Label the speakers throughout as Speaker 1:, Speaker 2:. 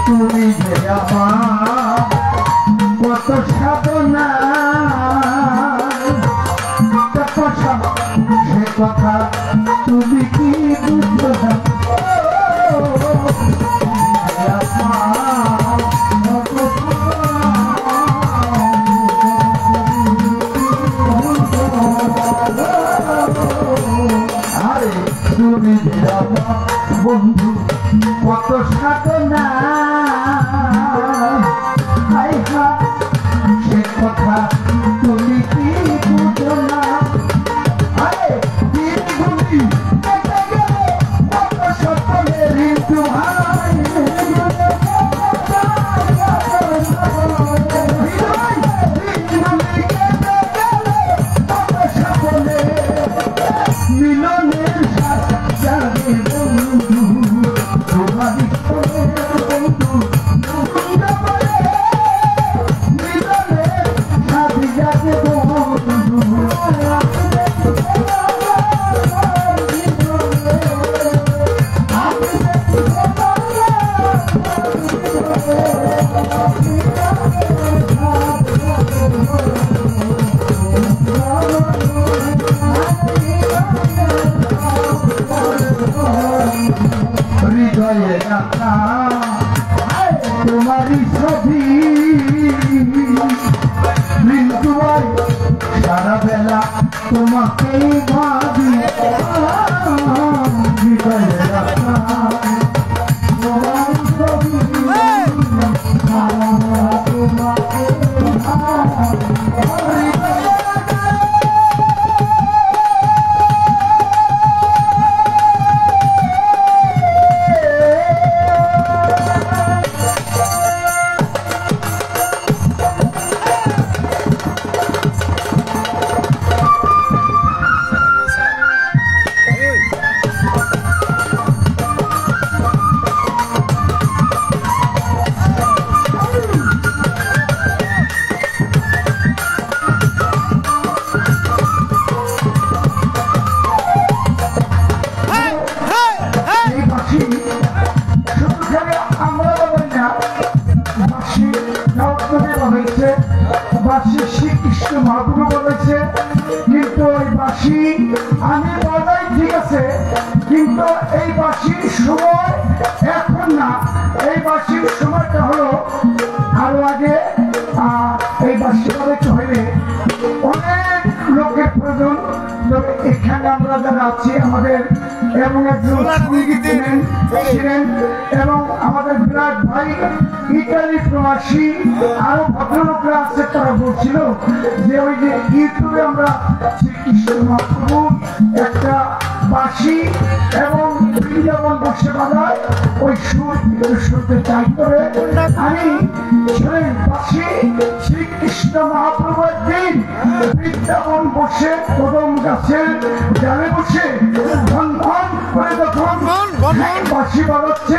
Speaker 1: তুমি যে আমার কত সাধনা তপস্যা সে কথা তুমি কি বুঝো না আরে তুমি যে আমার বন্ধু কত সাধনা সে কথা তুমি কি বুঝো না আরে তুমি কত সকলের তোমার মিলনের সাথে বন্ধু তোমার বন্ধু মিলনের সাথে যাবে বন্ধু হৃদয়ে রাখা তোমারই ছবি মৃত্যুয়ার সারা বেলা তোমাকেই ভাবি হৃদয়ে রাখা তোমারই ছবি শ্রীকৃষ্ণ মহাপ্রভু বলেছে কিন্তু ওই বাঁশি আমি বাজাই ঠিক আছে কিন্তু এই বাঁশির সময় এখন না এই বাঁশির সময়টা হলো আরো আগে এই বাঁশি বাজাইতে হইলে অনেক লোকের প্রয়োজন তবে এখানে আমরা যারা আছি আমাদের এমন একজন ছিলেন এবং আমাদের বিরাট ভাই ইটালি প্রবাসী আরো ভদ্রলোকরা আছে তারা বলছিল যে ওই যে ইউটিউবে আমরা শ্রীকৃষ্ণ মহাপ্রভু একটা বাঁশি এবং বৃন্দাবন বসে বাজায় ওই সুর শুনতে চাই করে আমি সেই বাঁশি শ্রীকৃষ্ণ মহাপ্রভুর দিন বৃন্দাবন বসে কদম গাছের ডালে বসে ধন ধন করে যখন বাঁশি বাজাচ্ছে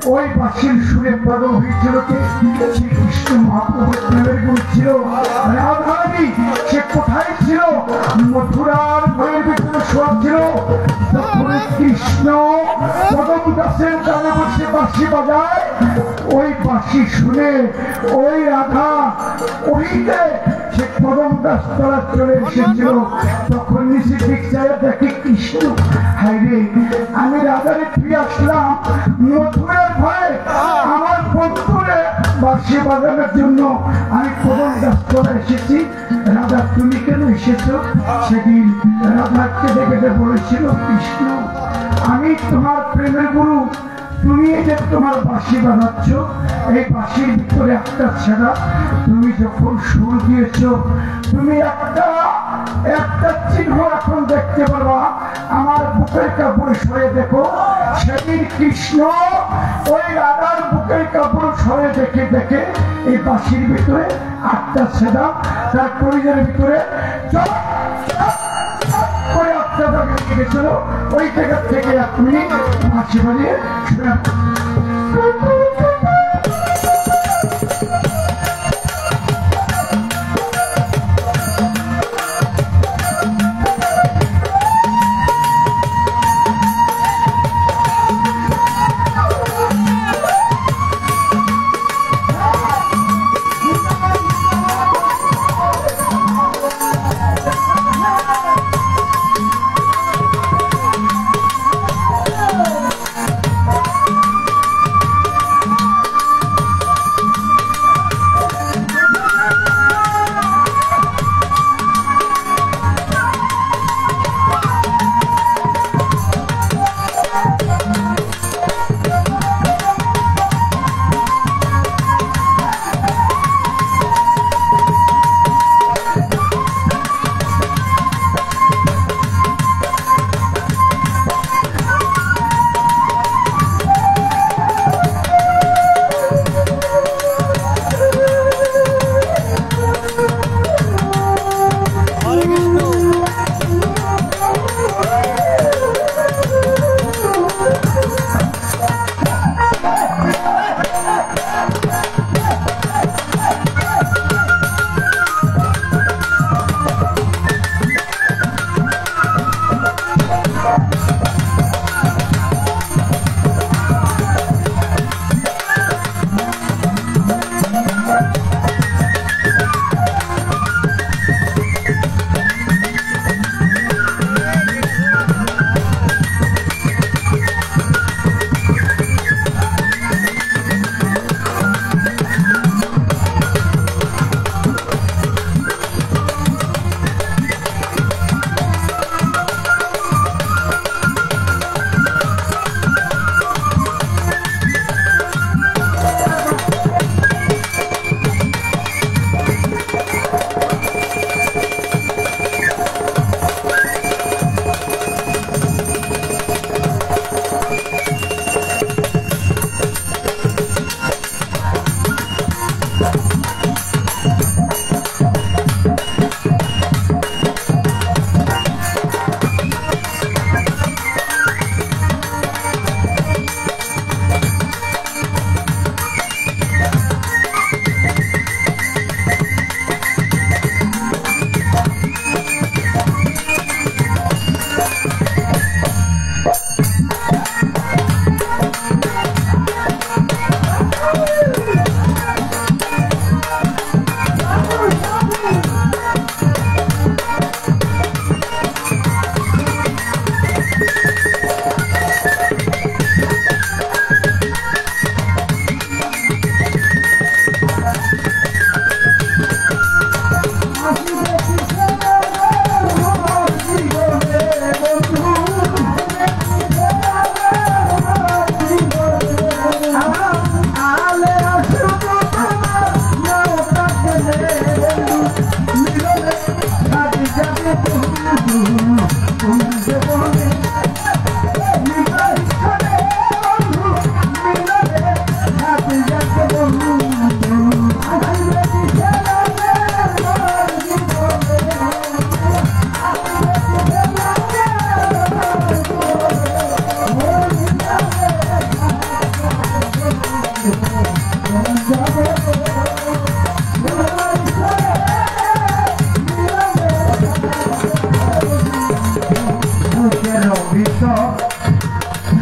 Speaker 1: ওই বাঁশির সুরে পাগল হয়েছিল শ্রীকৃষ্ণ মহাপ্রভুর প্রেমের গুণ ছিল রাধারানী সে কোথায় ছিল মথুরার ঘরের ভিতরে শোয়া ছিল কৃষ্ণ কদম গাছের ডালে বসে বাঁশি বাজায় ওই বাঁশি শুনে ওই রাধা ওইতে সে কদম গাছ তলা চলে এসেছিল তখন নিচে ঠিক চায় দেখে কৃষ্ণ হাইরে আমি রাধারে ফিরে আসলাম মথুরার ভয়ে আমার বন্ধুরে বাঁশি বাজানোর জন্য আমি কদম গাছ তলা এসেছি রাধা তুমি কেন এসেছো সেদিন রাধাকে দেখে বলেছিল কৃষ্ণ আমি তোমার প্রেমের গুরু তুমি এই যে তোমার বাঁশি বানাচ্ছ এই বাঁশির ভিতরে একটা ছেড়া তুমি যখন সুর দিয়েছ তুমি একটা চিহ্ন এখন দেখতে পারবা আমার বুকের কাপড় সরে দেখো সেদিন কৃষ্ণ ওই রাধার বুকের কাপড় সরে দেখে দেখে এই বাঁশির ভিতরে আটটা ছেড়া তার পরিবারের ভিতরে গেছিল ওই জায়গা থেকে এক মিনিট বাঁশি বানিয়ে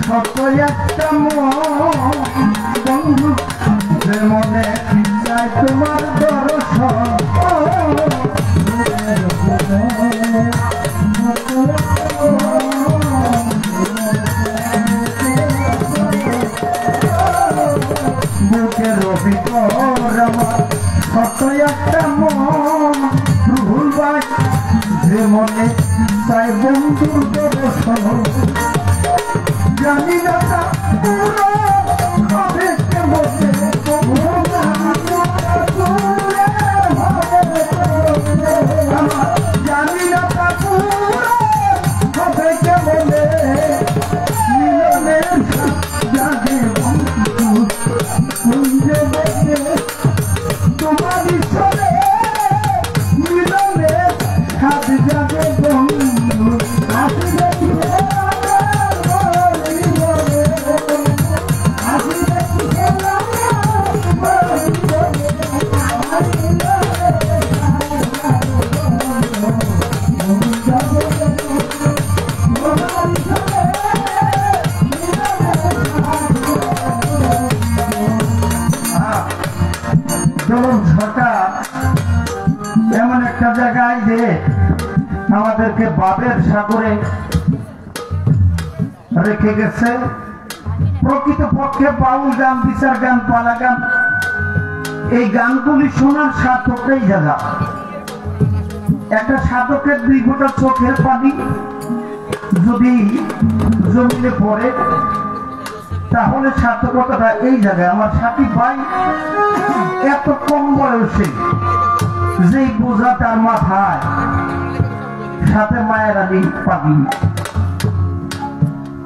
Speaker 1: শত একটা বন্ধু যে মনে চাই তোমার দর্শন বুকের ভিতর আমার শত একটা মন রুহুল ভাই যে মনে চাই বন্ধুর দর্শন জানি না পুরো হবে বসে জানি না পুরো হবে বলে মিলনের জাগে বন্ধু কুঞ্জে বসে তোমার ঈশ্বরে মিলনের হাত জাগে বন্ধু আসলে এমন একটা জায়গায় যে আমাদেরকে বাবের সাগরে রেখে গেছে। প্রকৃত পক্ষে বাউল গান, বিচার গান, পালা গান, এই গানগুলি শোনার সার্থকটাই জায়গা। একটা সাধকের 2 ফোঁটা চোখের পানি যদি জমিনে পড়ে তাহলে সার্থকতাটা এই জায়গায়। আমার সাথী ভাই এত কম বয়সে যেই বোঝা তার মাথায়, সাথে মায়ের আলী পাগি।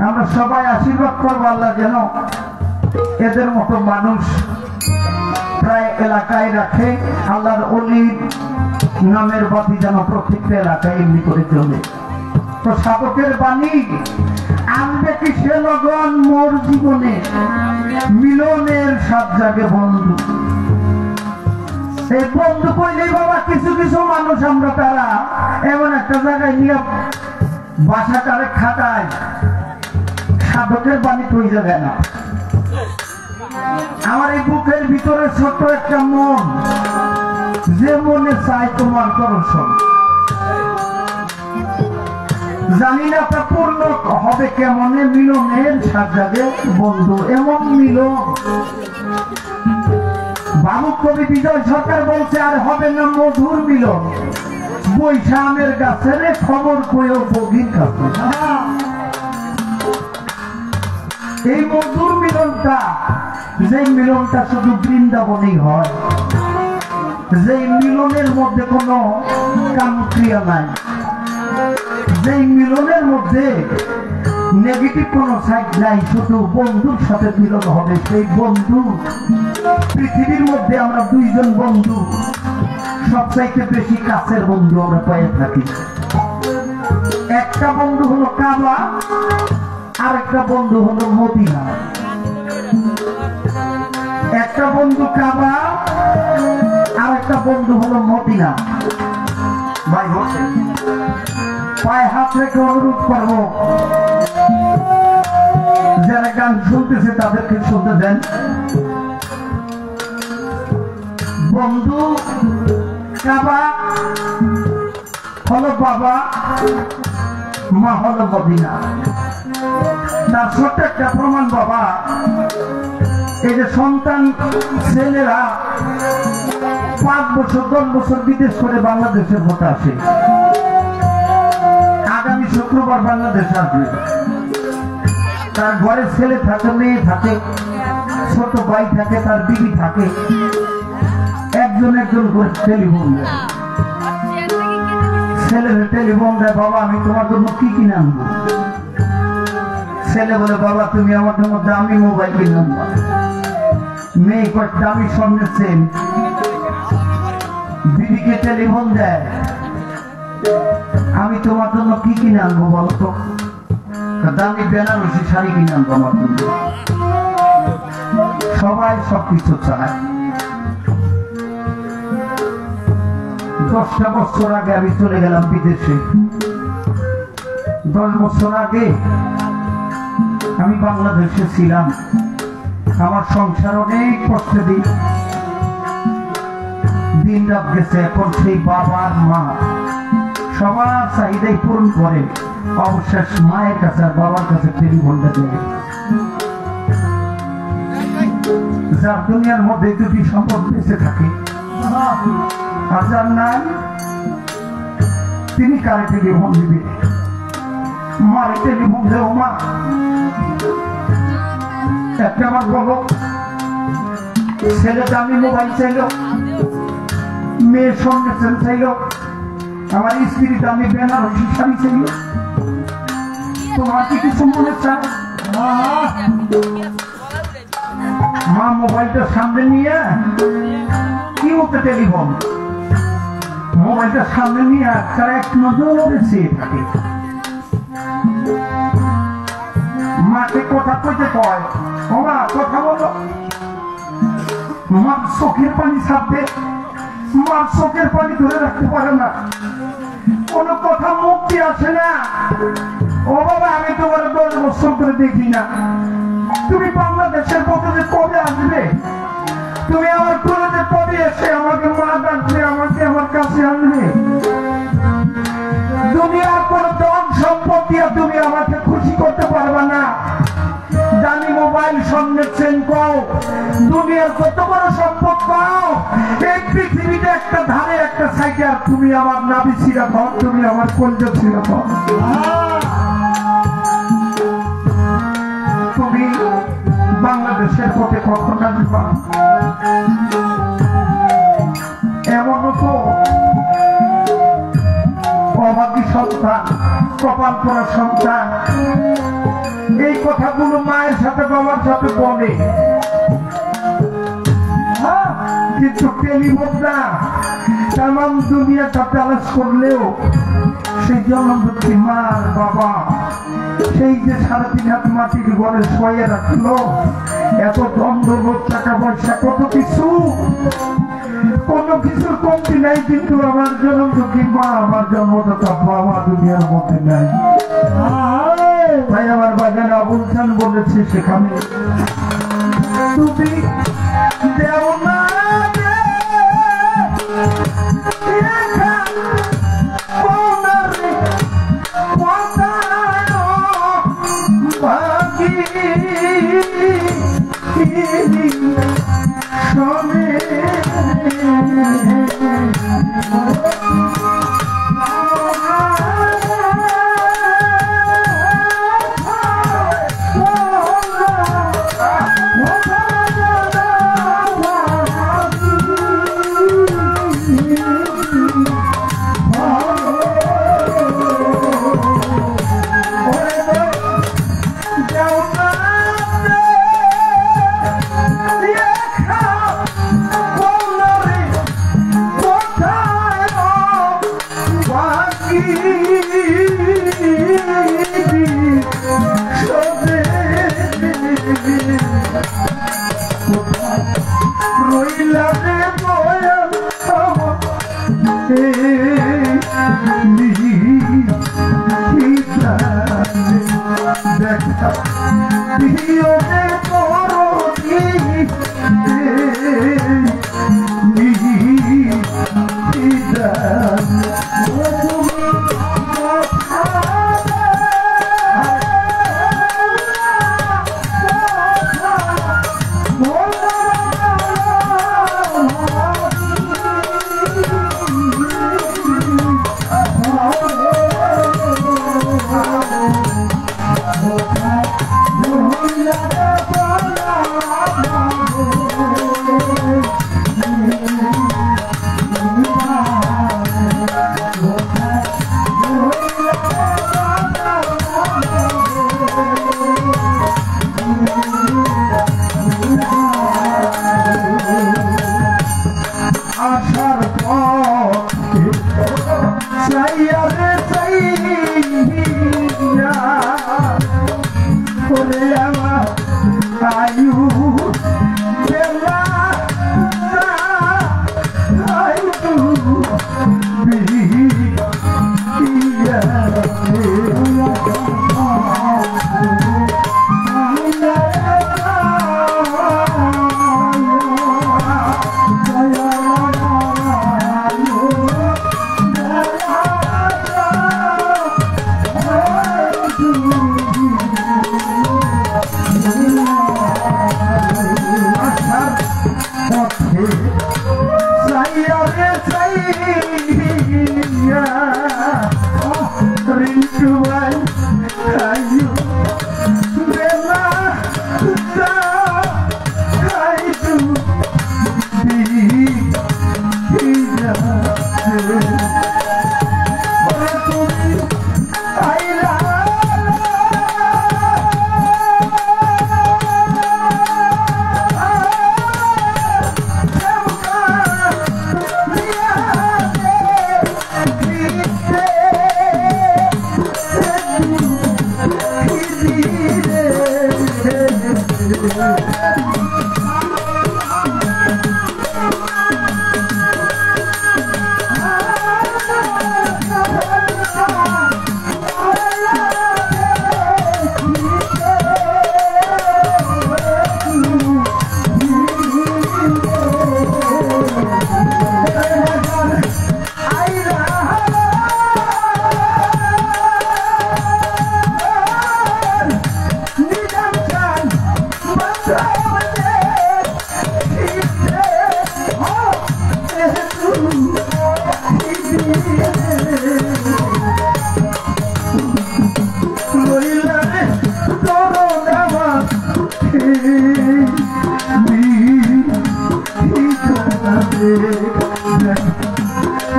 Speaker 1: আমরা সবাই আশীর্বাদ করবো আল্লাহ যেন এদের মতো মানুষ প্রায় এলাকায় রাখে। আল্লাহর অলির নামের বাতি যেন প্রত্যেকটা এলাকায় এমনি করে চলে। তো সাধকের বাণী আনবে কি সে লগন মোর জীবনে মিলনের সাত জাগে বন্ধু। এই বন্ধু কইলেই বাবা কিছু কিছু মানুষ আমরা তারা এমন একটা জায়গায় নিয়ে বাসাটারে খাটায়, সাধকের বাণী কই যাবে না। আমার এই বুকের ভিতরে ছোট্ট একটা মন যে মনে চাই তোমার দর্শন, জানি না তা পূর্ণ হবে কেমনে মিলনের সাত জাগে বন্ধু। এমন মিলন বাবু কবি বিজয় সরকার বলছে আর হবে না মধুর মিলন, বৈশামের গাছের খবর কইও বগির কাছে। এই মধুর মিলনটা, যে মিলনটা শুধু বৃন্দাবনেই হয়, যে মিলনের মধ্যে কোনো কামক্রিয়া নাই, যে মিলনের মধ্যে নেগেটিভ কোনো সাইড নাই, শুধু বন্ধুর সাথে মিলন হবে। সেই বন্ধু পৃথিবীর মধ্যে আমরা 2 জন বন্ধু সবচাইতে বেশি কাছের বন্ধু আমরা পেয়ে থাকি। একটা বন্ধু হলো কাবা, আর একটা বন্ধু হলো মদিনা। একটা বন্ধু কাবা, আর একটা বন্ধু হলো মদিনা। ভাই বসে পায়ে হাত রেখে অনুরোধ করবো যারা গান শুনতেছে তাদেরকে শুনতে দেন। বন্ধু কাবা হলো বাবা, মা হলো মদিনা। তার ছোট্ট একটা প্রমাণ বাবা, এই যে সন্তান ছেলেরা 5 বছর 10 বছর বিদেশ করে বাংলাদেশের মতো আসে। আগামী শুক্রবার বাংলাদেশ আসবে। তার ঘরে ছেলে থাকে, মেয়ে থাকে, ছোট ভাই থাকে, তার বিবি থাকে। একজন একজন করে টেলিফোন দেয়, ছেলের টেলিফোন দেয়, বাবা আমি তোমার জন্য কি কিনে আনবো। ছেলে বলে বাবা তুমি আমার জন্য দামি মোবাইল কিনে আনবো। মেয়ে কয় দামি স্বর্ণের চেন। বিবিকে টেলিফোন দেয়, আমি তোমার জন্য কি কিনে আনবো বলতো। দামি বেনারসি শাড়ি কিনে আনবো আমার জন্য। সবাই সবকিছু চায়। 10টা বছর আগে আমি চলে গেলাম বিদেশে। 10 বছর আগে আমি বাংলাদেশে ছিলাম। আমার সংসার অনেক কষ্টে দিন রাত গেছে। এখন সেই বাবার মা সবার চাহিদাই পূরণ করে, অবশেষ মায়ের কাছে আর বাবার কাছে টেলিফোনটা দেয়। যার দুনিয়ার মধ্যে দুটি সম্পদ বেঁচে থাকে, আর যার নাই তিনি কারে টেলিফোন দিবে? মারে টেলিফোন দেও মা। একটা আমার বলো, ছেলে দামি মোবাইল চাইল, মেয়ের সঙ্গে চাইল, আমার স্ত্রী দামি বেনারসি শাড়ি চাইল। তোমার কি কিছু মনে চায়? মা মোবাইলটা সামনে নিয়ে কি হতে টেলিফোন, মোবাইলটা সামনে নিয়ে তারা এক নজরে চেয়ে থাকে। মাকে কথা কইতে কয়, ও মা কথা বলো। মার চোখের পানি ছাড়তে, মার চোখের পানি ধরে রাখতে পারে না, কোনো কথা মুখ দিয়ে আসে না। ও বাবা, আমি তোমার 10 বছর করে দেখি না, তুমি বাংলাদেশের পথে কবে আসবে? তুমি আমার কোলেতে কবে এসে আমাকে মা ডাকবে, আমাকে আমার কাছে আনবে? দুনিয়ার কোন ধন সম্পদ দিয়ে তুমি আমাকে খুশি করতে পারবে না। দামি মোবাইল সঙ্গে চেন পাও, দুনিয়ার কত বড় সম্পদ পাও, এই পৃথিবীতে একটা ধারে একটা সাইডে, আর তুমি আমার নাভি ছিঁড়া পাও, তুমি আমার কলজা ছিঁড়া পাও। তুমি বাংলাদেশের পথে কখন আসবা? এমন তো অভাবী সন্তান, কপাল করা সন্তান, এই কথাগুলো মায়ের সাথে বাবার সাথে বলে, কিন্তু টেলিফোন না তাম দুনিয়াটা তালাশ করলেও সেই জনমুক্তি মার বাবা, সেই যে 3.5 হাত মাটির ঘরে শোয়ে রাখলো, এত দ্বন্দ্ব, টাকা পয়সা, কত কিছু, কোনো কিছুর কমতি নাই, কিন্তু আমার জনমুক্তি মা, আমার জন্মদাতা বাবা দুনিয়ার মধ্যে নাই। ভাই আমার বাগানে আবুল খান বলেছে, সেখানে তুমি দেও না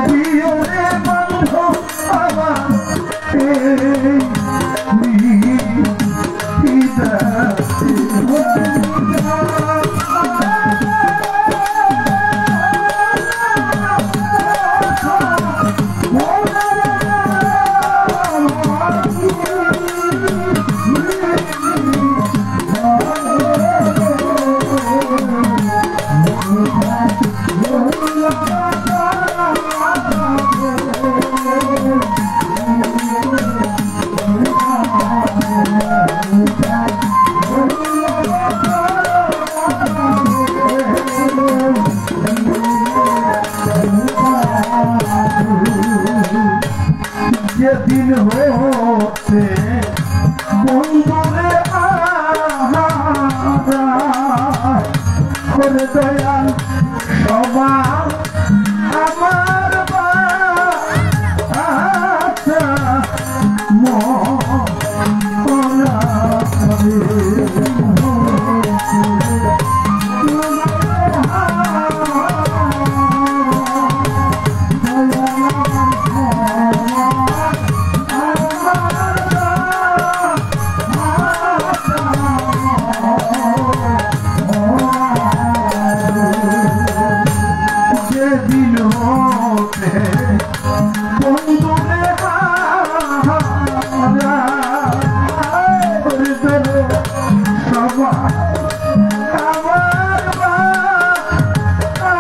Speaker 1: বিয়রে বন্ধ আমার যেদিন হতে বন্ধুরে করে দয়াল সবার আমার বাচ্চা যেদিন হতে বন্ধুরে সবার আমার বাচ্চা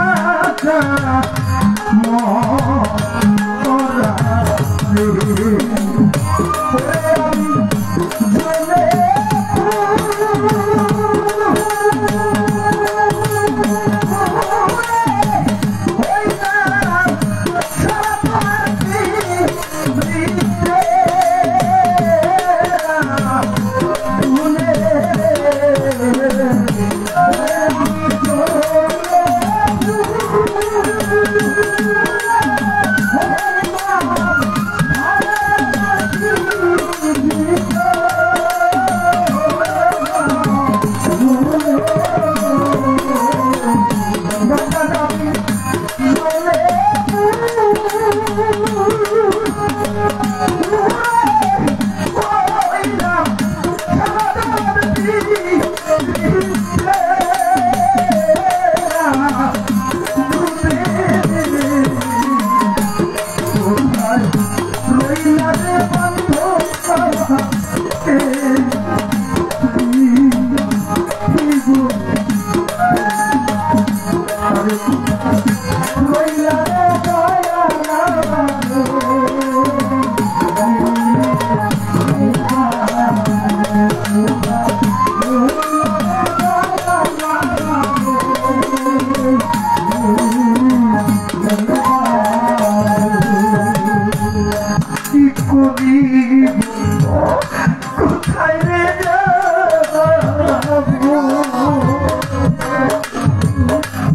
Speaker 1: কোথায় রে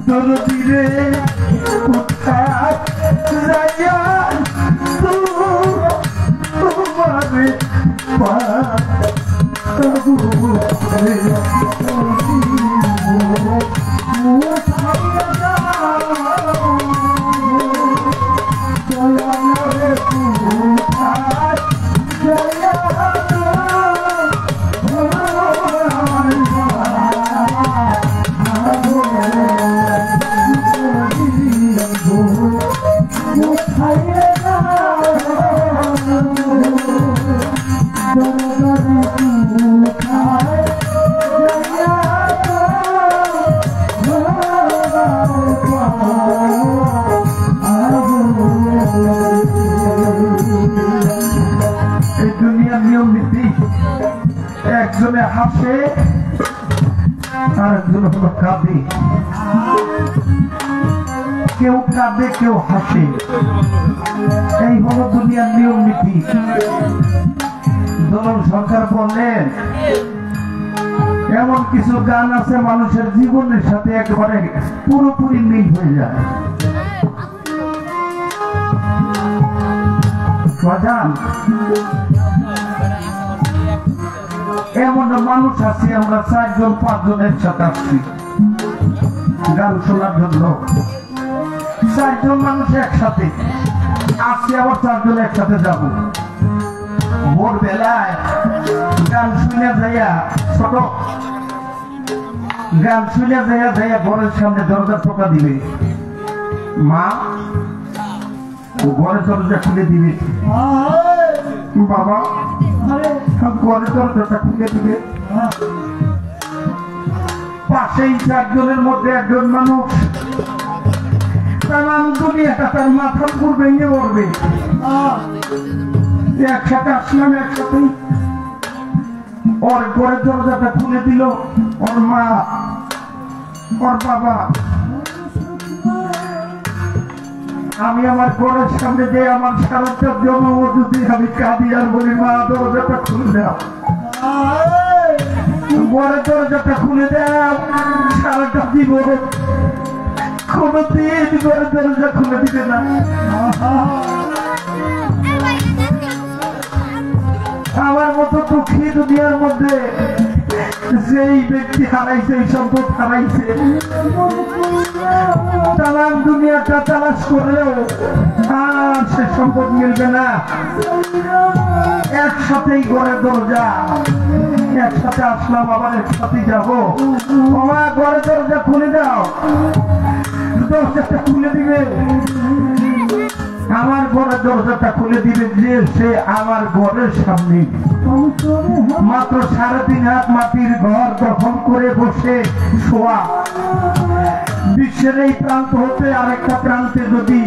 Speaker 1: দরদিরে কোথায় যাইয়া তোমারে একজনে হাসে আর একজন হলো কাঁদে, কেউ কাঁদে কেউ হাসে, এই হলো দুনিয়ার নিয়ম নীতি। দোলন সরকার বললেন এমন কিছু গান আছে মানুষের জীবনের সাথে একেবারে পুরোপুরি মিল হয়ে যায়। এমন মানুষ আছে আমরা 4 জন 5 জন একসাথে আসছি, গান শোনার জন্য। 4 জন মানুষ একসাথে আজকে আবার 4 জন একসাথে যাব। ভোর বেলায় গান শুনে যাইয়া ছোট গান শুনে যাইয়া যাইয়া ঘরের সামনে দরজা টোকা দিবে। মা ঘরের দরজা খুলে দিবে, বাবা ঘরের দরজাটা খুলে দিবে। পাশেই 4 জনের মধ্যে একজন মানুষ তামাম দুনিয়াটা তার মাথার উপর ভেঙে পড়বে। একসাথে আসলাম, একসাথেই ওর ঘরের দরজাটা খুলে দিল ওর মা ওর বাবা। আমি আমার ঘরের সামনে যে আমার সারাটা জন্ম যদি আমি কাঁদি আর বলি, মা দরজাটা খুলে দাও, ঘরের দরজাটা খুলে দাও। সারাটা জীবন কোনদিন ঘরের দরজা খুলে দিবে না। আমার মতো দুঃখী দুনিয়ার মধ্যে যেই ব্যক্তি হারাইছে, এই সম্পদ হারাইছে, তামাম দুনিয়াটা তালাশ করলেও আর সে সম্পদ মিলবে না। একসাথেই ঘরের দরজা, একসাথে আসলাম আবার একসাথেই যাবো। আমার ঘরের দরজা খুলে দাও, দরজাটা খুলে দিবে। আমার ঘরের দরজাটা খুলে দিবে যে সে আমার ঘরের সামনে মাত্র 3.5 হাত মাটির ঘর দখল করে বসে শোয়া। বিশ্বের এই প্রান্ত হতে আরেকটা প্রান্তে যদি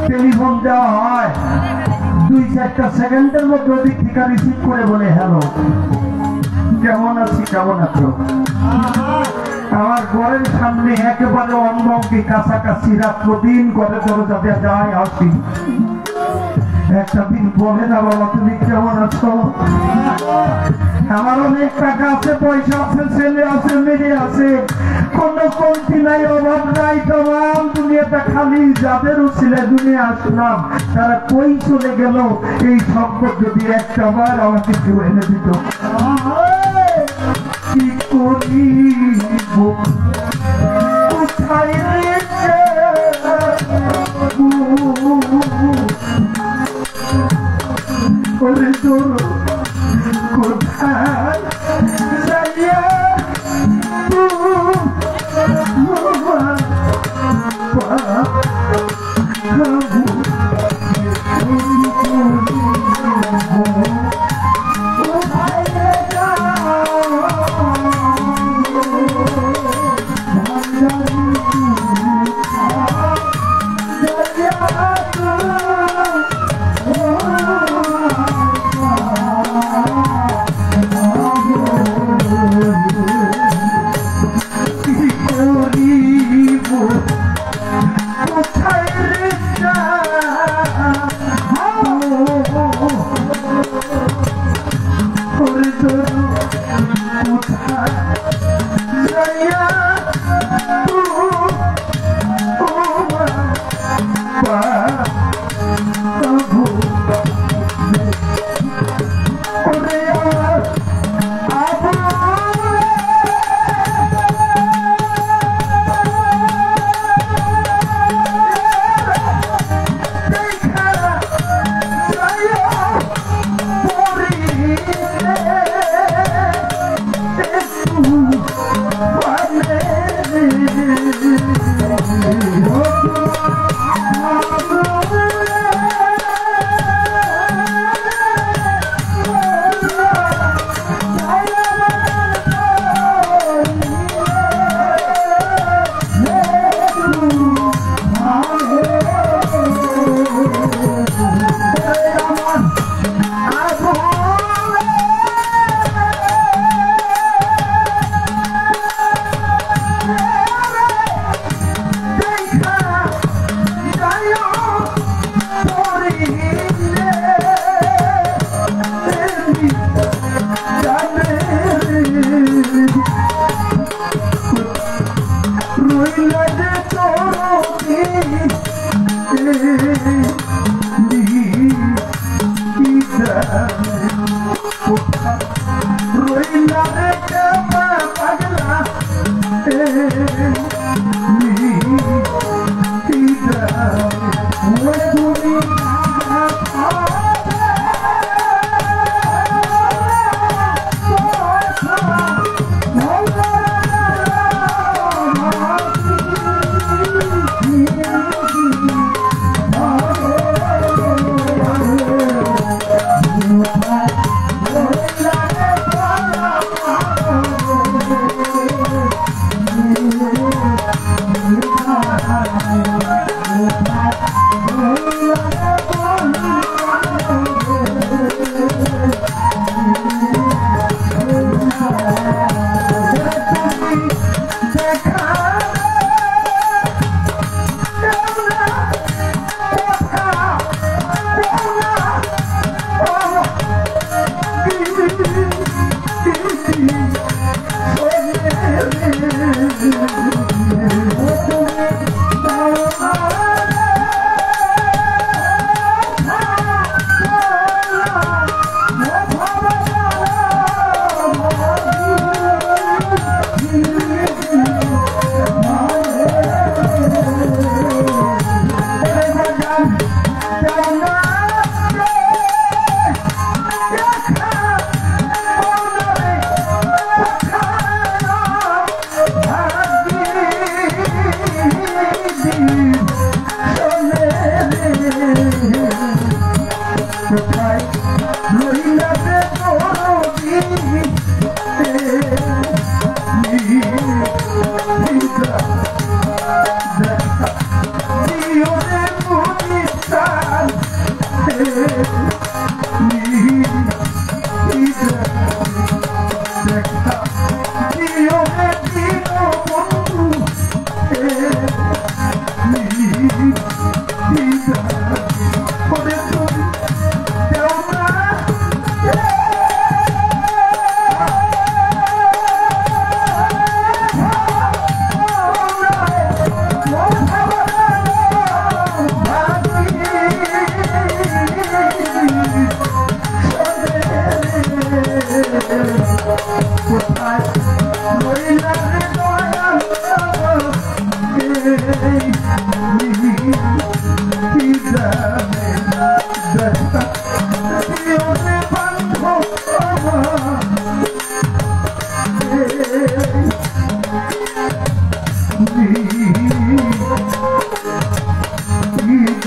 Speaker 1: টেলিফোন দেওয়া হয়, 2-4 সেকেন্ডের মধ্যে ওদিক থেকে রিসিভ করে বলে, হ্যালো কেমন আছি, কেমন আছো। আমার ঘরের সামনে একেবারে অঙ্গি কাছাকাছি রাত্র দিন ঘরে দরজাতে যায় আসি। একটা দিন বলে না, বাবা তুমি কেমন আছো, আমার অনেক টাকা আছে, পয়সা আছে, ছেলে আছে, মেয়ে আছে, কোন কমতি নাই, অভাব নাই, তমাম দুনিয়াটা খালি যাদের ছেলে দুনিয়া আসলাম তারা কই চলে গেল, এই সম্পদ যদি একটা বার আমাকে কেউ এনে দিত। কি করিব কোথায় রেখে করে তোর কোথায় যাইয়া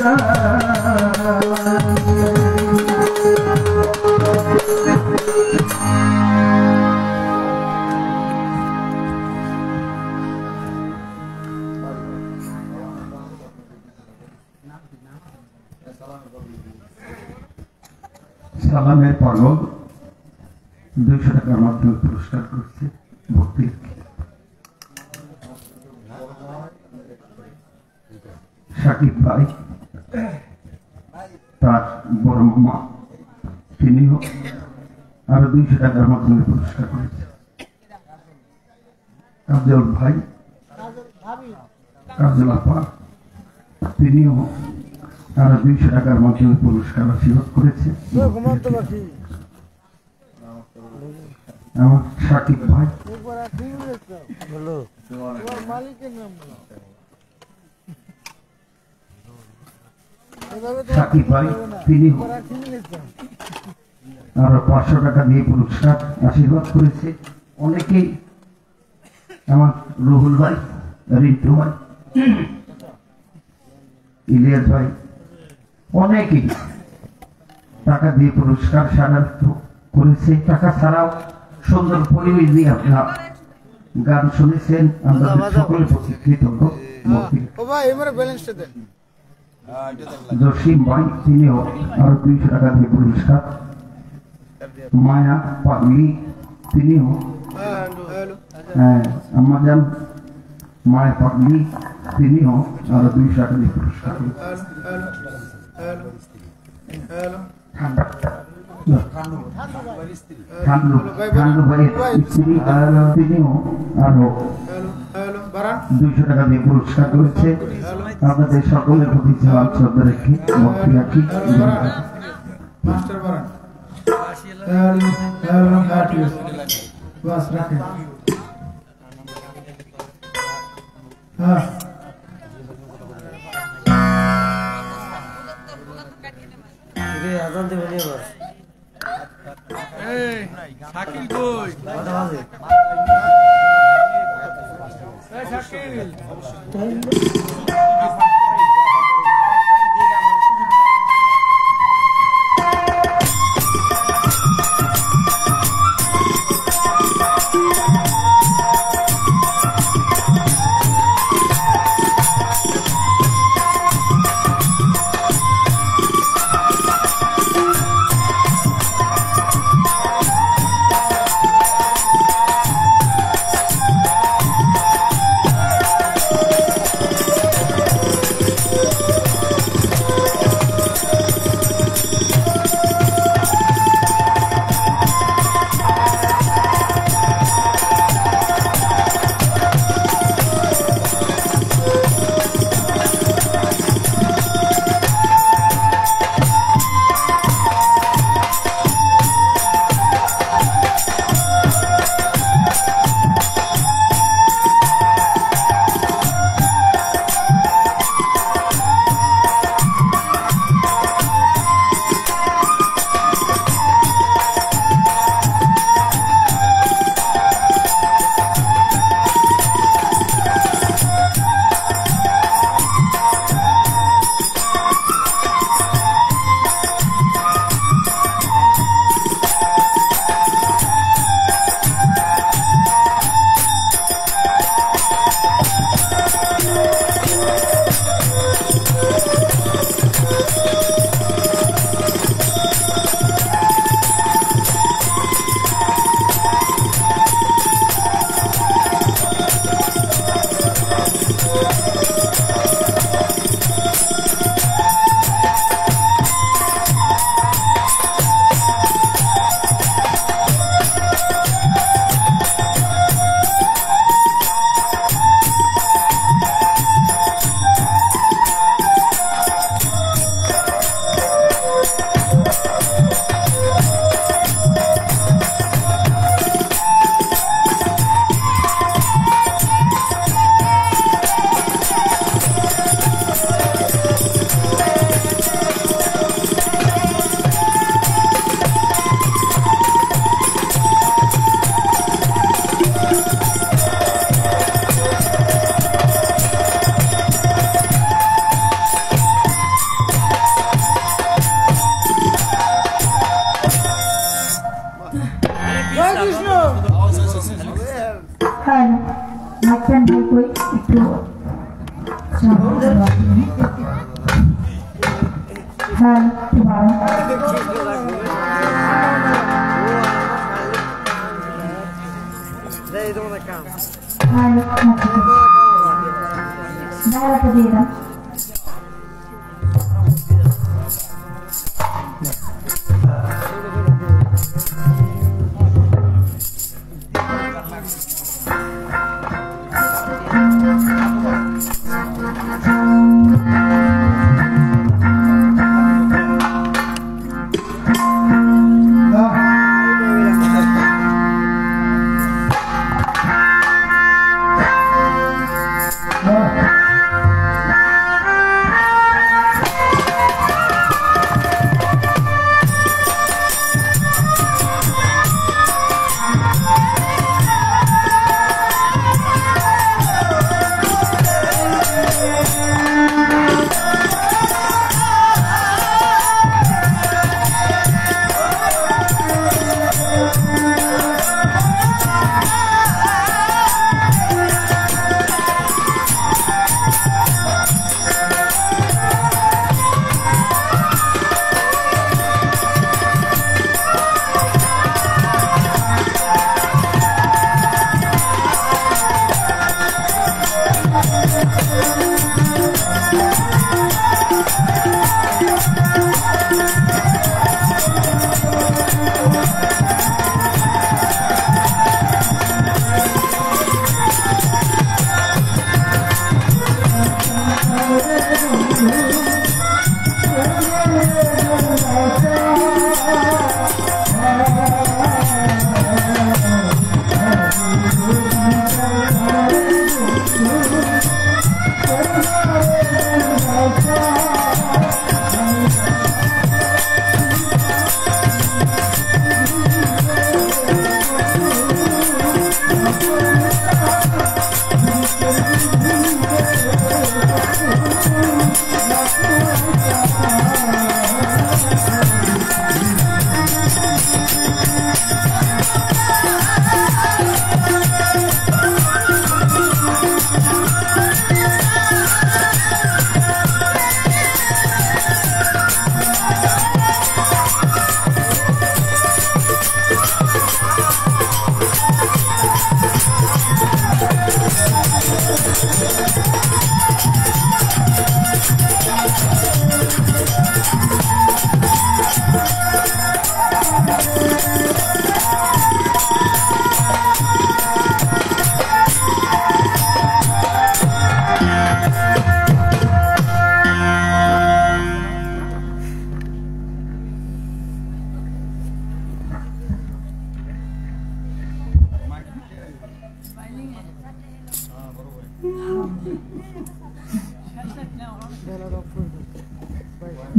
Speaker 1: সালামের পাগল 200 টাকার মাধ্যমে পুরস্কার করছে ভক্তি সাকিব ভাই তার বড় মামা তিনিও আরো 200 টাকার মাধ্যমে পুরস্কার করেছে কাজল ভাই কাজল আপা তিনিও আরো 200 টাকার মাধ্যমে পুরস্কার আশীর্বাদ করেছে আমার সাকিব ভাই সাকিব ভাই তিনি আরো 500 টাকা দিয়ে পুরস্কার আশীর্বাদ করেছে অনেকেই আমার রুহুল ভাই রিন্টু ভাই ইলিয়াস ভাই অনেকেই টাকা দিয়ে পুরস্কার সারার্থ করেছে টাকা ছাড়াও সুন্দর পরিবেশ দিয়ে আপনার গান শুনেছেন আমাদের সকলের প্রতি কৃতজ্ঞ জসিম ভাই তিনিও আরো 200 টাকা দিয়ে পুরস্কার মায়া পাগলি তিনিও আমাজন মায়া পাগলি তিনিও আরো 200 টাকা দিয়ে পুরস্কার ঠান্ডু ভাইয়ের স্ত্রী তিনিও আরো 200 টাকা দিয়ে পুরস্কার করেছে আমাদের সকলের প্রতি সালাম শ্রদ্ধা রেখে ভক্তি রাখি
Speaker 2: আজান দেবে নিয়ে বস এই শাকিল কই কথা বাজে এই শাকিল
Speaker 3: হ্যাঁ কি বলেন হ্যাঁ ডায়লগটা দিয়ে দাও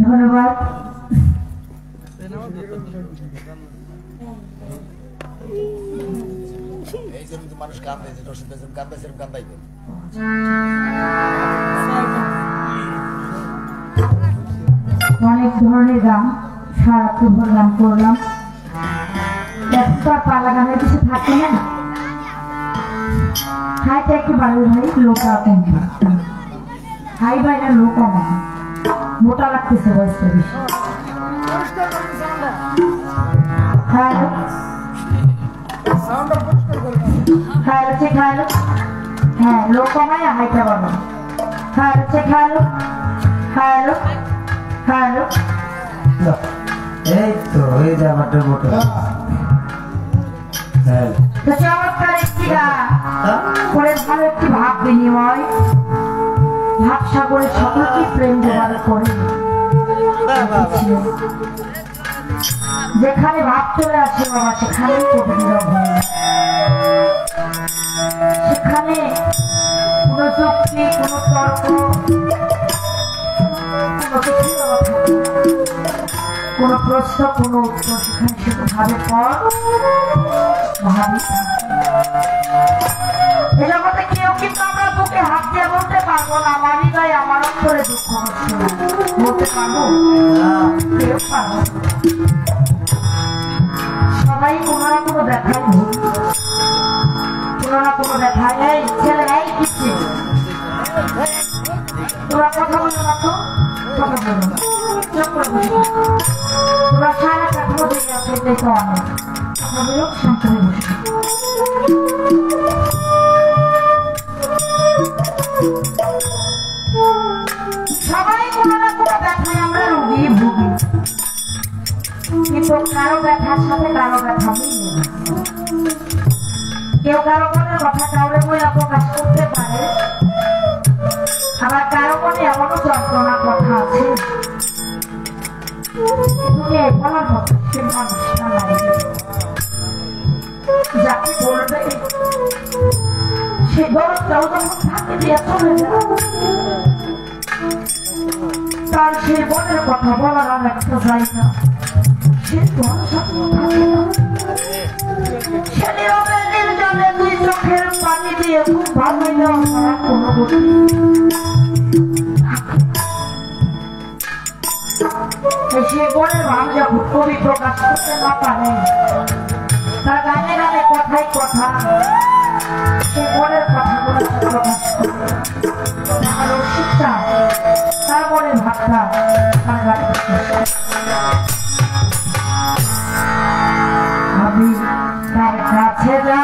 Speaker 3: ধন্যবাদ
Speaker 4: এই জন্য তো মানুষ কান্দে যে রশিদ বেজন কান্দে সেরকম কান্দাই করে
Speaker 3: অনেক ধরনের গান সারাত্র ভর গান করলাম একটা পালা গানের কিছু থাকে না হাইটা একটু বাড়ির ভাই লোকা কম হাই ভাইরা লো কম মোটা লাগতেছে বয়সটা বেশি হ্যাঁ হ্যাঁ চেক হ্যালো হ্যাঁ লো কমায় হাইটা বাবা হ্যাঁ চেক হ্যালো হ্যালো হ্যালো
Speaker 2: এই তো এই যে আমার মোটো হ্যাঁ
Speaker 3: তো চমৎকার একটি গান করে ভালো একটি ভাব বিনিময় ভাব সাগরে সকলকে প্রেম জোগাড় করে যেখানে ভাব চলে আসে বাবা সেখানে সেখানে কোনো যুক্তি কোনো তর্ক কোনো প্রশ্ন কোনো উত্তর সেখানে শুধু ভাবে পর এ জগতে কেউ কিন্তু আমরা বুকে হাত দিয়ে বলতে পারবো না আমার হৃদয় আমার অন্তরে দুঃখ হচ্ছে বলতে পারবো কেউ পারবো সবাই কোনো না কোনো দেখাই কোনো না কোনো দেখায় এই ছেলে এই কিছু তোরা কথা বলো না তো, কথা বলো না, চুপ করে বসে থাকো। তোরা সারা কাঠামো দেখে আসো, এটাই তো অনেক। কথা বলো, শান্ত হয়ে বসে থাকো। সবাই কোনো না কোনো ব্যথায় আমরা রোগী ভুগি, কিন্তু কারো ব্যথার সাথে কারো ব্যথা মিলে না। কেউ কারো মনের কথা কাউরে বইয়া প্রকাশ করতে পারে, আবার কারো মনে এমনও যন্ত্রণার কথা আছে দুনিয়ায় বলার মতো সে মানুষটা লাগে। যাকে বলবে সে দরদটাও যখন থাকে দিয়ে চলে যায়, তার সে মনের কথা বলার আর একটা যায় না, সে তোমার সাথে থাকে না। সে নীরবে নির্জনে দুই চোখের পানি দিয়ে খুব ভালোই না কোনো গতি। সে মনের ভাব যখন কবি প্রকাশ করতে না পারে, তার গানে গানে কথাই কথা সে মনের কথাগুলো প্রকাশ করে। তার রসিকটা তার মনের ভাবটা তার গানে আমি তার কাছে যা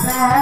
Speaker 5: Bye.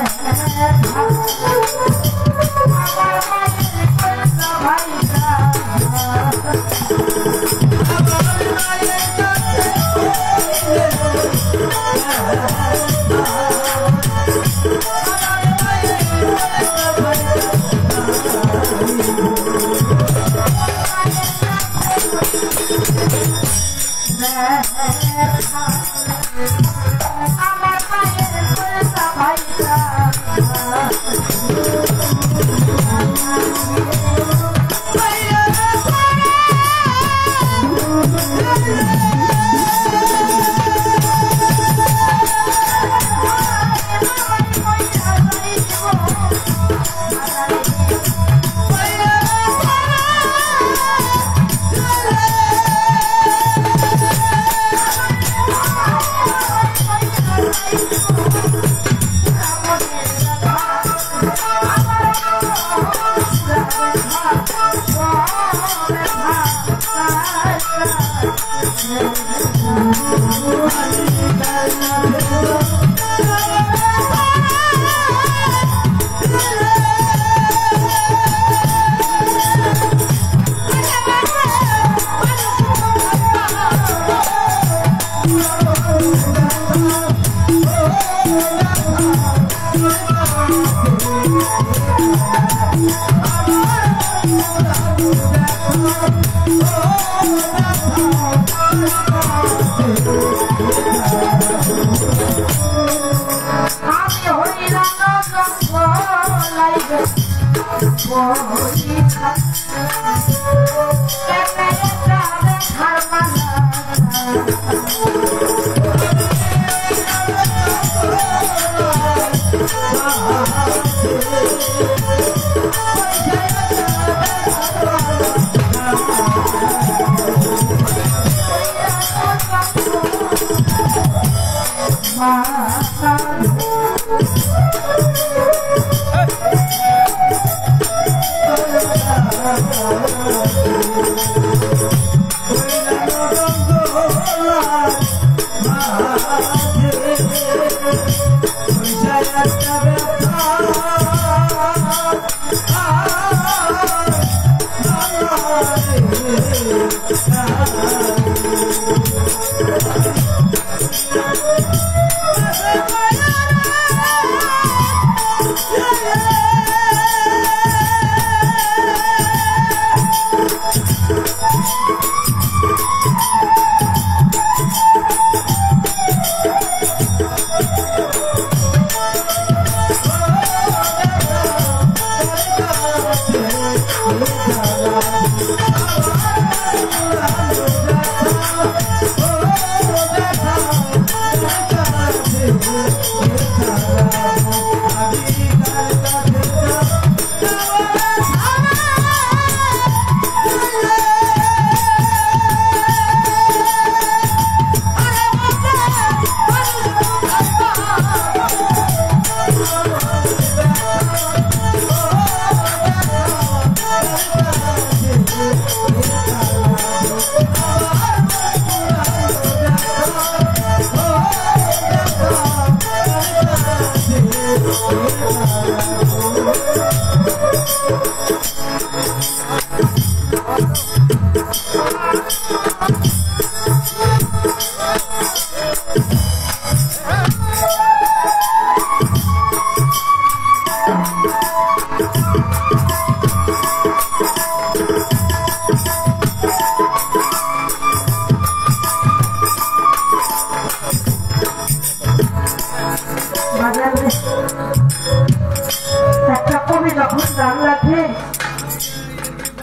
Speaker 3: একটা কবি যখন গান রাখে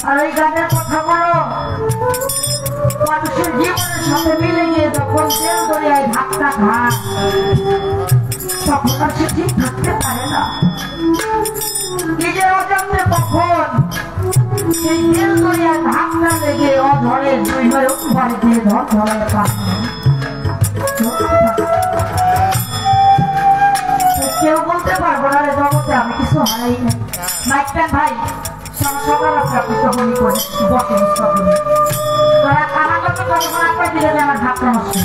Speaker 3: আর ওই গানের কথাগুলো মানুষের জীবনের সাথে মিলে গিয়ে যখন তেল দরিয়ায় ধাক্কা খায় তখন আর সে ঠিক থাকতে পারে না। নিজের অজান্তে কখন সেই তেল দরিয়ায় ধাক্কা লেগে অধরের দুই হয়ে উপরে দিয়ে ধর ধরার কাজ কেউ বলতে পারবো না রে জগতে আমি কিছু হারাই না। মাইকটান ভাই সকাল আপনি সবই করে বসেন সকলে তোরা কানাগত যখন আপনার দিলে যে আমার ধাক্কা নষ্ট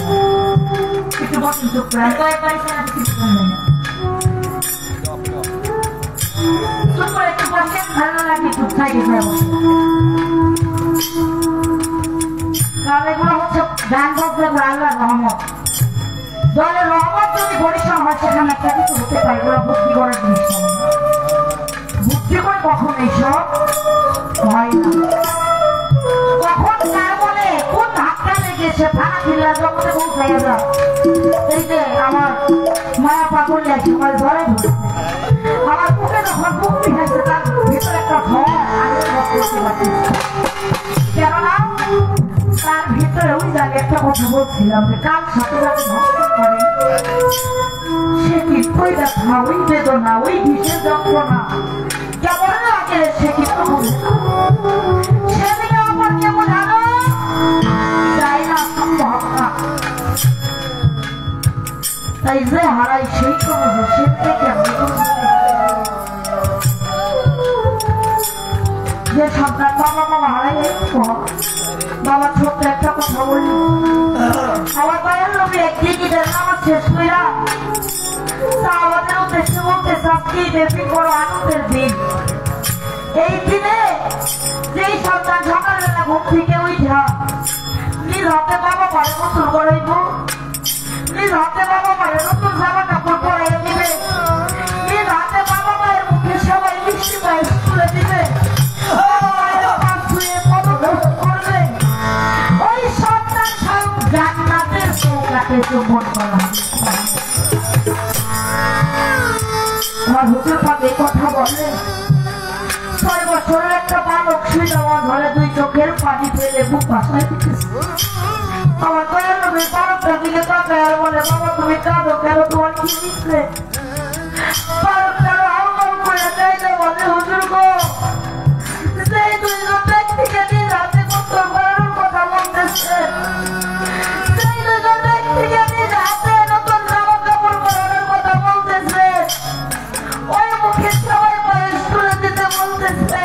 Speaker 3: একটু বসেন চুপ করে চুপ করে একটু বসেন ভালো লাগে চুপ থাকি কারণ এগুলো হচ্ছে গান বলতে আল্লাহ রহমত। দলের রহমত যদি পরিশ্রম হয় সেখানে একটা কিছু হতে পারে ওরা ভক্তি করার জিনিস ভক্তি করে কখন এইসব হয় না। কখন তার বলে কোন ধাক্কা লেগেছে থানা ছিল জগতে পৌঁছাইয়া যাও এই যে আমার মায়া পাগল আছে আমার ঘরে ধরেছে আমার বুকে যখন মুক্তি হয়েছে তার ভিতরে একটা ভয় আগে করতে পারছি কেননা তার ভিতরে ওই জায়গায় একটা কথা বলছিলাম যে কাল সাথে সাথে নষ্ট করে সে কিন্তু দেখা ওই বেদনা ওই বিশেষ যন্ত্রণা কেমন লাগে সে কিন্তু সেদিকে আমার কেমন জানো চাই না সম্ভব না তাই যে হারাই সেই তো বুঝে সেদিকে কেমন যে সন্তান বাবা মামা হারাই বাবা ছোট্ট একটা কথা বলি ঈদের নামাজ শেষ কইরা আমাদের উদ্দেশ্যে বলতে চাচ্ছি বেশি বড় আনন্দের দিন। এই দিনে যেই সন্তান সকালবেলা ঘুম থেকে উঠা নিজ হাতে বাবা মারে গোসল করাইব, নিজ হাতে বাবা মারে নতুন জামা কাপড় পরাইয়া দিবে, নিজ হাতে বাবা মায়ের মুখে সবাই মিষ্টি পায়ে তুলে দিবে, বাবা মায়ের পা ছুঁয়ে পদক্ষেপ করবে, ওই সন্তান সব জান্নাতের চৌকাঠে চুম্বন করা। আমার হুজুর পাক এই কথা বলে 6 বছরের একটা বালক শুয়ে আমার ঘরে 2 চোখের পানি ফেলে বুক ভাসায় দিতেছে। আমার দয়াল নবী বালকটার দিকে তাকায় আর বলে, বাবা তুমি কাঁদো কেন, তোমার কি হয়েছে? বালকটার আহ্বান করে দেয় না, বলে হুজুর গো, সেই 2 ব্যক্তিকে নিজ হাতে গোসল করানোর কথা বলতেছে, সেই 2 ব্যক্তিকে নিজ হাতে নতুন জামা কাপড় পরানোর কথা বলতেছে, ওই মুখে সবাই বয়স তুলে দিতে বলতেছে,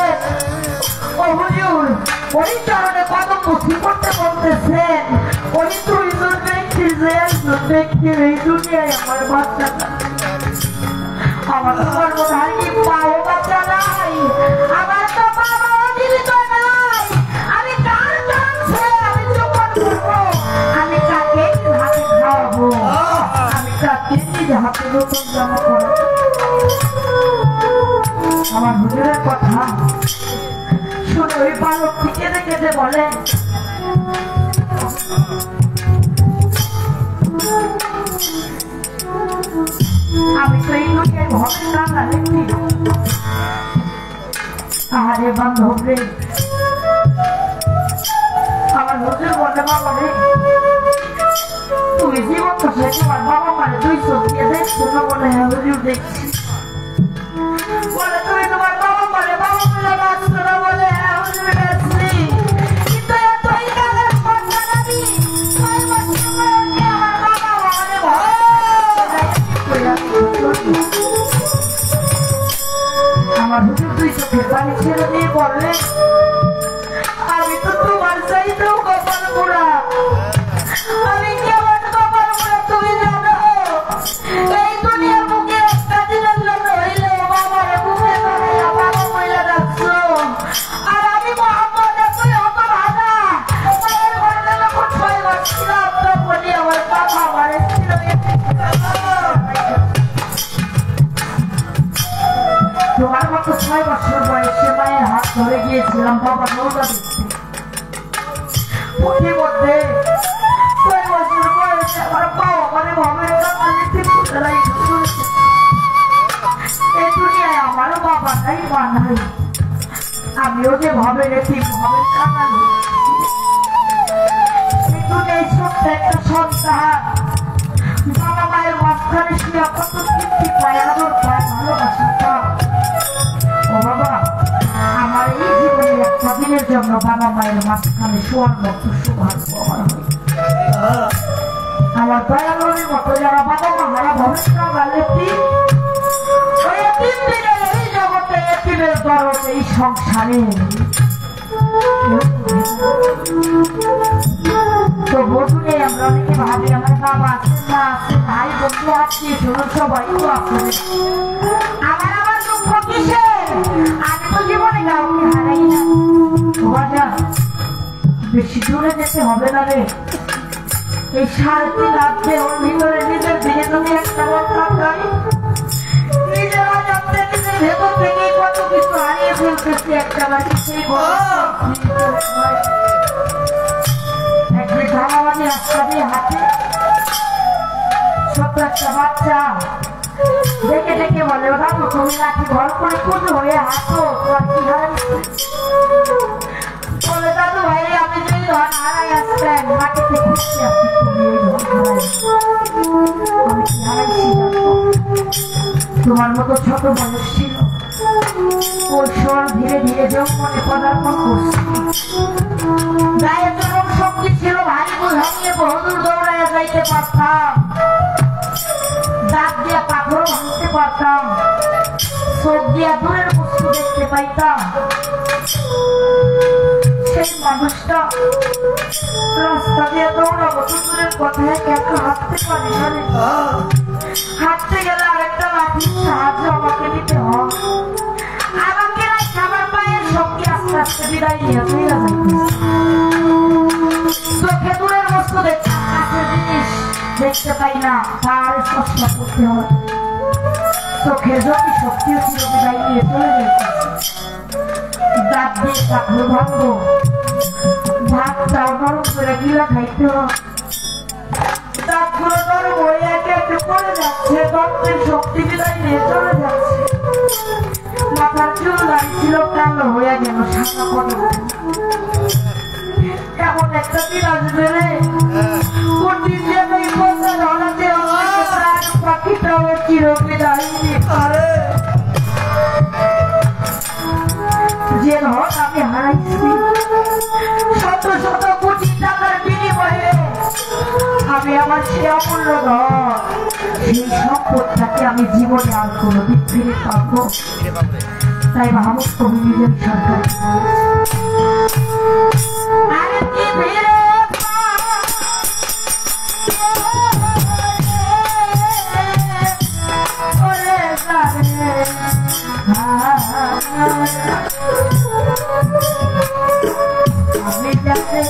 Speaker 3: ও হুজুর ওই চরণে কদম মুখি করতে বলতেছেন, ওই 2 ব্যক্তির যে একজন ব্যক্তির এই দুনিয়ায় আমার বাচ্চা আমার তোমার মনে হয় কি পাও বাচ্চা নাই, আমার তো বাবা জীবিত নাই, আমি কার জানছে আমি চোখন করবো, আমি কাকে হাতে খাওয়াবো, আমি কাকে নিজে হাতে নতুন জামা পরাবো। আমার হুজুরের কথা শুনে ওই বালকটি কেঁদে কেঁদে বলে, আমি তো এই লোকের ভবে কান্না দেখি। আহারে বান্ধব রে, আমার হুজুর বলে, বাবা রে তুমি জীবন তো সে তোমার বাবা মারে 2 চোখ দিয়ে দেখছো না? বলে হ্যাঁ হুজুর দেখছি। বলে তুমি তোমার বাবা মারে বাবা মিলে বাঁচছো না? বলে হ্যাঁ হুজুর দেখছি। কিন্তু এতই কালের কথা নামি 6 বছর বয়সে আমার বাবা মারে ভয় আমার হুজুর 2 চোখের পানি ছেড়ে দিয়ে বললেন, আমি তো তোমার চাইতেও কপাল পোড়া, আমি কেমন কপাল পোড়া তুমি জানো? এই দুনিয়ার মুখে একটা দিনের জন্য হইলে বাবারে মুখে ধরাইয়া বাবা মহিলা রাখছো, আর আমি মোহাম্মদ এতই হত ভাগা, মায়ের ঘরে যখন 6 মাস ছিলাম তখনই আমার বাবা মারে ছিল। তোমার মতো 6 বছর বয়সে মায়ের হাত ধরে গিয়েছিলাম বাবা নৌকা দেখতে, পুঁথির মধ্যে 6 বছর বয়সে আমার বাবা মানে ভাবের কাছে এই দুনিয়ায় আমারও বাবা নাই মা নাই, আমিও যে ভাবে রেখি ভাবের কান্না এই দুনিয়ায় ছোট্ট একটা সন্তান বাবা মায়ের মাঝখানে শুয়ে কত তৃপ্তি পায়, আদর পায়, ভালোবাসা পায়। ও বাবা, আমার এই জীবনে একটা দিনের জন্য বাবা মায়ের মাঝখানে শোয়ার মতো সৌভাগ্য আমার হয়। আমার দয়ালুর মতো যারা বাবা মারা ভবিষ্যৎ ওই 3 দিনের এই জগতে 3 দরদ এই সংসারে তো বধুরে আমরা অনেকে ভাবি আমার বাবা আছে না আছে, ভাই বন্ধু আত্মীয় স্বজন সবাই তো আছে, আমার দুঃখ কিসের? আমি তো জীবনে কাউকে হারাই না। বাবা বেশি দূরে যেতে হবে না রে, এই 3.5 লাখ দেহর ভিতরে নিজের দিকে তুমি একটা কথা গাই, নিজের অজান্তে নিজের ভেতর থেকে কত কিছু হারিয়ে ফেলতেছি। একটা বাড়ি সেই একদিন ধামাবাদী রাস্তা দিয়ে হাঁটে, ছোট্ট একটা বাচ্চা দেখে দেখে বলে, ওরা তুমি নাকি ঘর করে পুজো হয়ে হাঁটো, তোমার কি হারাইছে? বলে দাদু ভাই আমি যে ধন হারাই আসছেন মাটিতে খুঁজতে আসছি, তুমি এই ধন হারাই আমি কি হারাইছি? তোমার মতো ছোট বয়স ছিল, কৈশোর ধীরে ধীরে যৌবনে পদার্পণ করছে, গায়ে চরম শক্তি ছিল, ভারী বোঝা নিয়ে বহুদূর দৌড়াইয়া যাইতে পারতাম, দাঁত দিয়ে পাথর ভাঙতে পারতাম, চোখ দিয়া দূরের বস্তু দেখতে পাইতাম। সেই মানুষটা রাস্তা দিয়ে দৌড়াবো দূরের কথায় একা হাঁটতে পারি না রে। হাঁটতে গেলে আরেকটা লাঠির সাহায্য আমাকে নিতে হয়। আমাকে আমার পায়ের শক্তি আস্তে আস্তে বিদায় নিয়ে ফিরে যাইতেছে। চোখে দূরের বস্তু জিনিস দেখতে পাই না, তার চশমা করতে হয়। চোখের জ্যোতি শক্তিও ছিল বিদায় নিয়ে চলে যাইতেছে। দাঁত দিয়ে কাঠুর ভাঙবো, ভাতটাও নরম করে গিলা খাইতে হয়। দাঁতগুলো নরম হয়ে একে একে পড়ে যাচ্ছে, রক্তের শক্তি বিদায় নিয়ে চলে যাচ্ছে। মাথার চুল ছিল কালো হয়ে গেল সাদা পড়ে। এমন একটা দিন আসবে রে, কোনদিন যেন এই কথা ধরাতে পাখিটাও চির বিদায় আরে যে ধন আমি হারাইছি শত শত কোটি টাকার বিনিময়ে, আমি আমার সে অমূল্য ধন সেই সম্পদটাকে আমি জীবনে আর কোনোদিন ফিরে পাবো। তাই মাহমুদ কবি নিজের সরকার আমি যাতে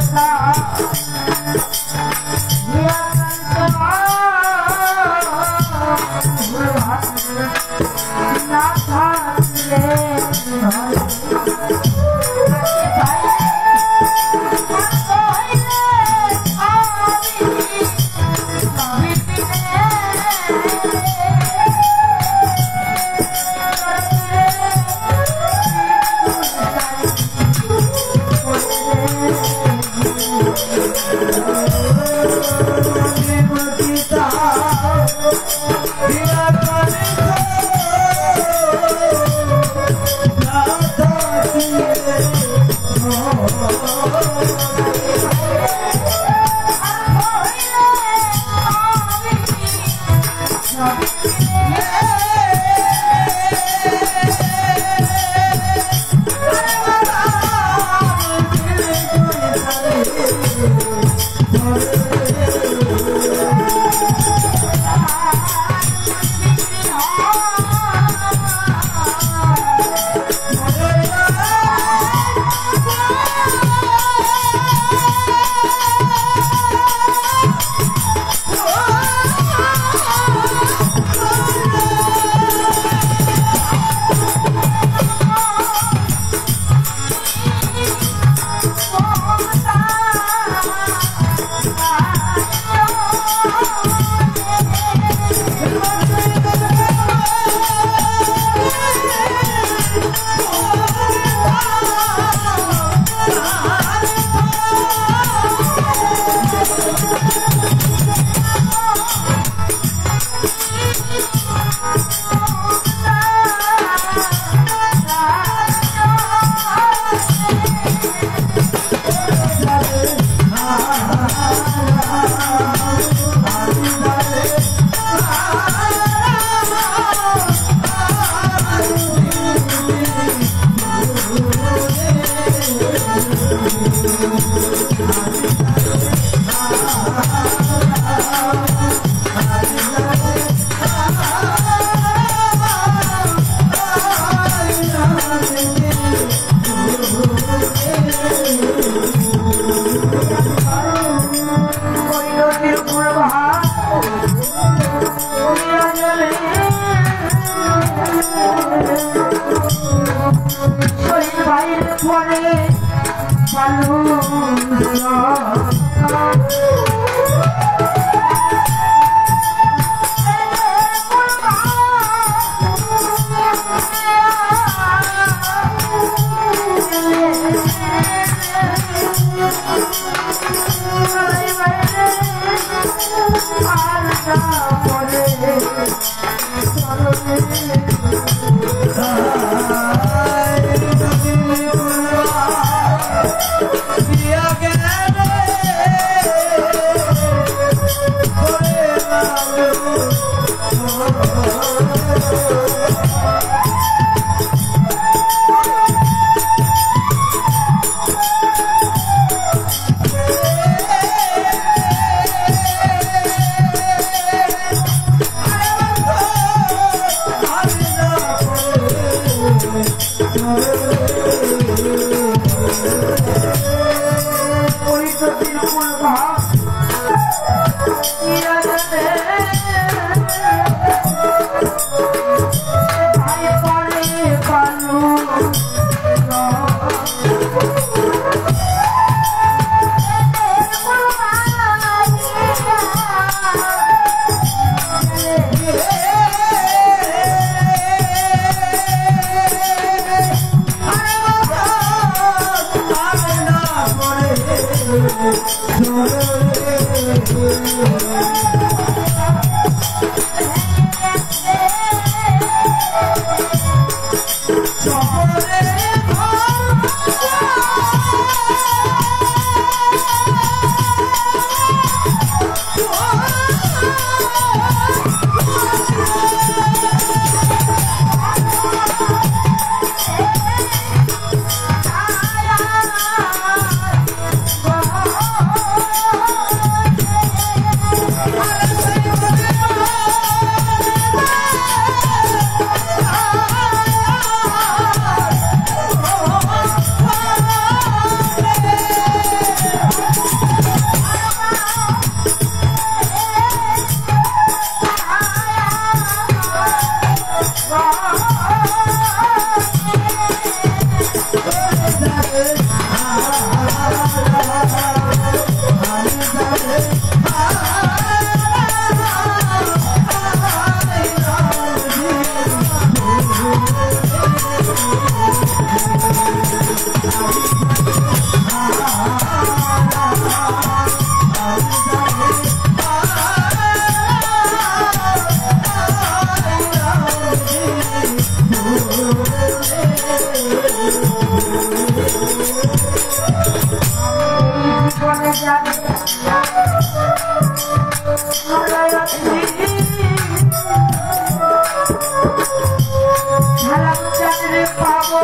Speaker 3: Oh জানে সারা চাঁদরে পাবো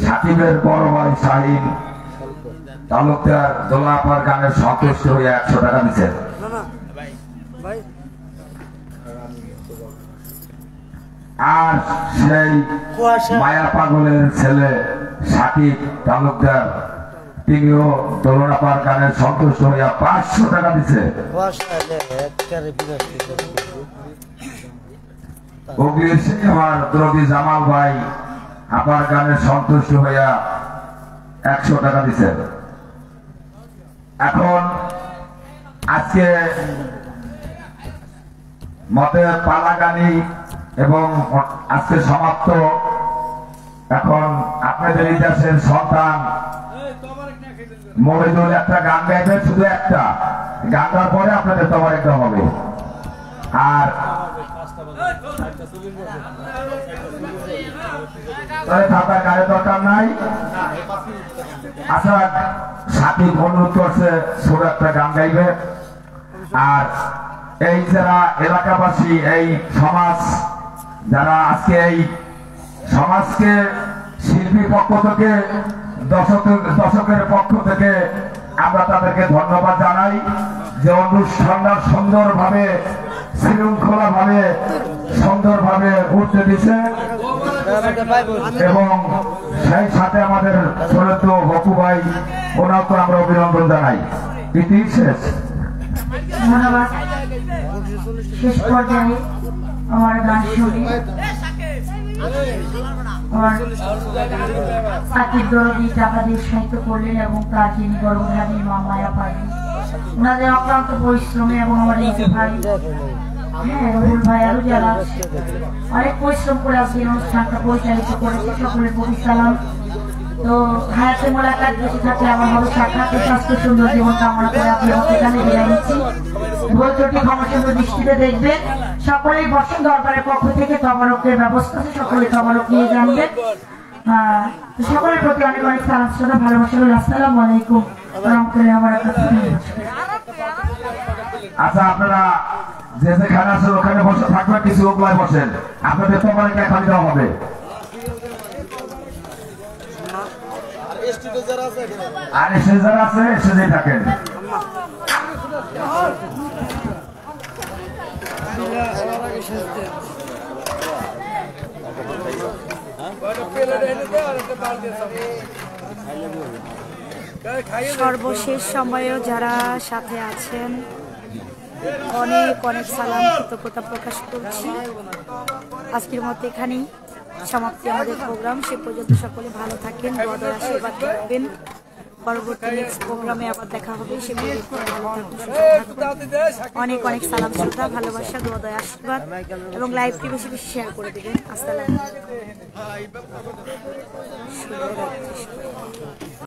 Speaker 5: সাকিবের বড় ভাই শাহিন তালুকদার দোলাপার গানের সন্তুষ্ট হয়ে 100 টাকা দিচ্ছেন। আর সেই মায়া পাগলের ছেলে সাকিব তালুকদার তিনিও দোলাপার গানের সন্তুষ্ট হইয়া 500 টাকা দিচ্ছে। আমার দ্রবী জামাল ভাই আপার গানের সন্তুষ্ট হইয়া 100 টাকা দিচ্ছে। এখন আজকে মতে পালা গানি এবং আজকে সমাপ্ত। এখন আপনাদের ইতিহাসের সন্তান মহিদুল একটা গান গাইবেন, শুধু একটা গান গাওয়ার পরে আপনাদের তোমার একটা হবে। আর থাকার গানের দরকার নাই। আচ্ছা, সাথী অনুরোধ করছে ছোট একটা গান গাইবে। আর এই যারা এলাকাবাসী, এই সমাজ, যারা আজকে এই সমাজকে শিল্পীর পক্ষ থেকে, দর্শকের পক্ষ থেকে আমরা তাদেরকে ধন্যবাদ জানাই যে অনুষ্ঠানটা সুন্দরভাবে, শৃঙ্খলা ভাবে, সুন্দরভাবে উঠতে দিচ্ছে। এবং সেই সাথে আমাদের চরিত্র হকু ভাই, ওনাকে আমরা অভিনন্দন জানাই। ইতি শেষ।
Speaker 3: ধন্যবাদ। শেষ পর্যায়ে আমার গান শুনে আমার সাকিব দরদি টাকা দিয়ে সাহিত্য করলেন এবং তার যিনি গর্ভধারী মা মায়া পাড়ি, ওনাদের অক্লান্ত পরিশ্রমে এবং আমার এই ভাই, হ্যাঁ রুহুল ভাই, আরো যারা অনেক পরিশ্রম করে আজকে অনুষ্ঠানটা পরিচালিত করেছে, সকলের প্রতি সালাম। তো হায়াতে মোলাকাত বেঁচে থাকলে আমার হবে সাক্ষাৎ, স্বাস্থ্য সুন্দর জীবন কামনা করে আপনি আমাকে এখানে বিদায় নিচ্ছি। ভুল ত্রুটি ক্ষমা সুন্দর দৃষ্টিতে দেখবেন। সকলেই বসেন, দরবারের পক্ষ থেকে তবারকের ব্যবস্থা আছে, সকলে তবারক নিয়ে জানবেন। সকলের প্রতি অনেক অনেক সালাম শ্রদ্ধা ভালোবাসা। আসসালামু আলাইকুম রহমতুল্লাহি ওয়া বারাকাতুহু।
Speaker 5: আচ্ছা, আপনারা যে যেখানে আছেন ওখানে বসে থাকবেন, কিছু ওগুলায় বসেন, আপনাদের তোমার একটা খালি দেওয়া হবে। আর এসে যারা আছে এসে যে থাকেন।
Speaker 6: সর্বশেষ সময়েও যারা সাথে আছেন অনেক অনেক সালাম, কৃতজ্ঞতা প্রকাশ করছি। আজকের মতো এখানেই সমাপ্তি আমাদের প্রোগ্রাম। সে পর্যন্ত সকলে ভালো থাকেন, দোয়া দোয়া আশীর্বাদ রাখবেন। পরবর্তী নেক্সট প্রোগ্রামে আবার দেখা হবে। সে পর্যন্ত ভালো থাকুন, সুস্থ থাকুন। অনেক অনেক সালাম শ্রদ্ধা ভালোবাসা, দোয়া দোয়া আশীর্বাদ এবং লাইভটি বেশি বেশি শেয়ার করে দেবেন। আসসালামু আলাইকুম।